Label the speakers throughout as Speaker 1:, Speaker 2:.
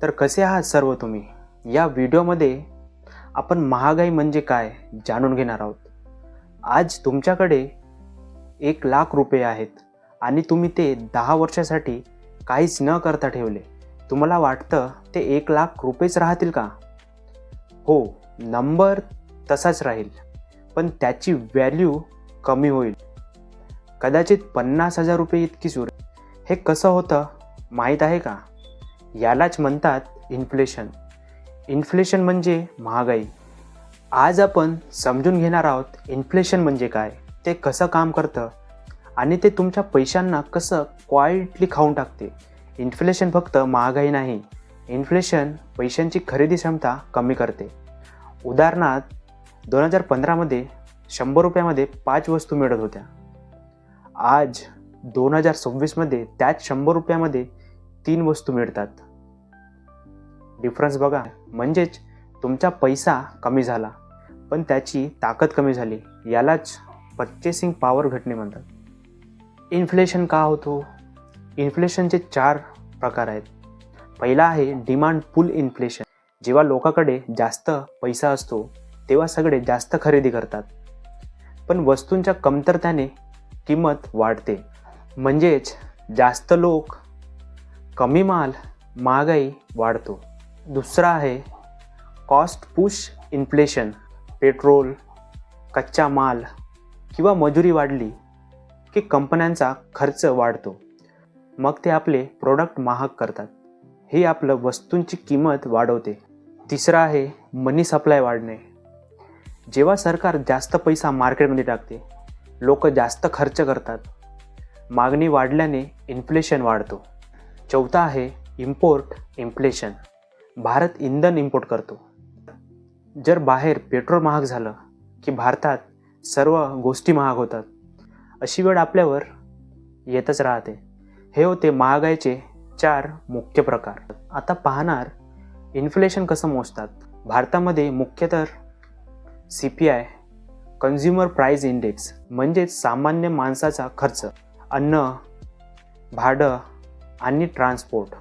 Speaker 1: तर कसे आहात सर्व तुम्ही? या व्हिडिओमध्ये आपण महागाई म्हणजे काय जाणून घेणार आहोत. आज तुमच्याकडे 1,00,000 रुपये आहेत आणि तुम्ही ते 10 वर्षासाठी काहीच न करता ठेवले. तुम्हाला वाटतं ते 1,00,000 रुपयेच राहतील का? हो, नंबर तसाच राहील, पण त्याची व्हॅल्यू कमी होईल. कदाचित 50,000 रुपये इतकीच उरेल. हे कसं होतं माहीत आहे का? यालाच म्हणतात इन्फ्लेशन. इन्फ्लेशन म्हणजे महागाई. आज आपण समजून घेणार आहोत इन्फ्लेशन म्हणजे काय, ते कसं काम करतं आणि ते तुमच्या पैशांना कसं क्वाइटली खाऊन टाकते. इन्फ्लेशन फक्त महागाई नाही, इन्फ्लेशन पैशांची खरेदी क्षमता कमी करते. उदाहरणार्थ 2015मध्ये 100 रुपयामध्ये 5 वस्तू मिळत होत्या. आज 2026मध्ये त्याच 100 रुपयामध्ये 3 वस्तू मिळतात. डिफरन्स बघा. म्हणजेच तुमचा पैसा कमी झाला पण त्याची ताकद कमी झाली. यालाच पर्चेसिंग पॉवर घटणे म्हणतात. इन्फ्लेशन का होतो? इन्फ्लेशनचे 4 प्रकार आहेत. पहिला आहे डिमांड पुल इन्फ्लेशन. जेव्हा लोकांकडे जास्त पैसा असतो तेव्हा सगळे जास्त खरेदी करतात, पण वस्तूंच्या कमतरतेने किंमत वाढते. म्हणजेच जास्त लोक, कमी माल, महागाई वाढतो. दुसरा आहे कॉस्ट पुश इन्फ्लेशन. पेट्रोल, कच्चा माल किंवा मजुरी वाढली की कंपन्यांचा खर्च वाढतो. मग ते आपले प्रोडक्ट महाग करतात. हे आपलं वस्तूंची किंमत वाढवते. तिसरा आहे मनी सप्लाय वाढणे. जेव्हा सरकार जास्त पैसा मार्केटमध्ये टाकते, लोक जास्त खर्च करतात. मागणी वाढल्याने इन्फ्लेशन वाढतो. चौथा आहे इम्पोर्ट इन्फ्लेशन. भारत इंधन इम्पोर्ट करतो. जर बाहेर पेट्रोल महाग झालं की भारतात सर्व गोष्टी महाग होतात. अशी वेळ आपल्यावर येतच राहते. हे होते महागाईचे 4 मुख्य प्रकार. आता पाहणार इन्फ्लेशन कसं मोजतात. भारतामध्ये मुख्यतः CPI, कन्झ्युमर प्राईस इंडेक्स, म्हणजेच सामान्य माणसाचा खर्च, अन्न, भाडं आणि ट्रान्सपोर्ट,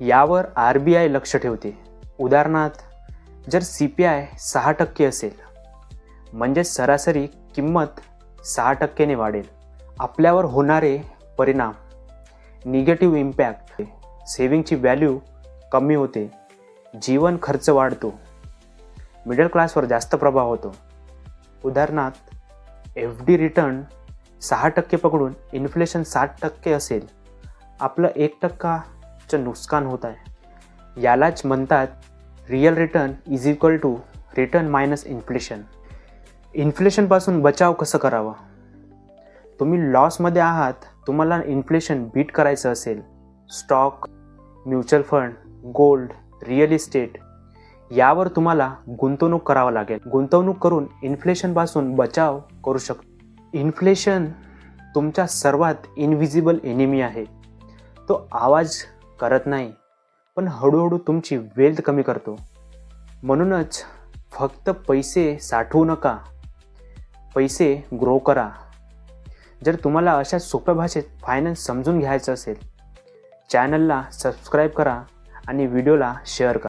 Speaker 1: यावर RBI लक्ष ठेवते. उदाहरणार्थ जर CPI 6% असेल म्हणजे सरासरी किंमत 6%ने वाढेल. आपल्यावर होणारे परिणाम, निगेटिव्ह इम्पॅक्ट, सेव्हिंगची व्हॅल्यू कमी होते, जीवन खर्च वाढतो, मिडल क्लासवर जास्त प्रभाव होतो. उदाहरणार्थ FD रिटर्न 6% पकडून इन्फ्लेशन 7% असेल, आपलं 1%चं नुकसान होत आहे. यालाच म्हणतात real return is equal to return minus inflation. इन्फ्लेशनपासून बचाव कसं करावं? तुम्ही लॉसमध्ये आहात, तुम्हाला इन्फ्लेशन बीट करायचं असेल, stock, mutual fund, gold, real estate यावर तुम्हाला गुंतवणूक करावं लागेल. गुंतवणूक करून इन्फ्लेशनपासून बचाव करू शकतो. इन्फ्लेशन तुमचा सर्वात इनव्हिजिबल एनिमी आहे. तो आवाज करत नाही, पण हळूहळू तुमची वेल्थ कमी करतो. म्हणूनच फक्त पैसे साठवू नका, पैसे ग्रो करा. जर तुम्हाला अशा सोप्या भाषेत फायनान्स समजून घ्यायचं असेल, चॅनलला सबस्क्राईब करा आणि व्हिडिओला शेअर करा.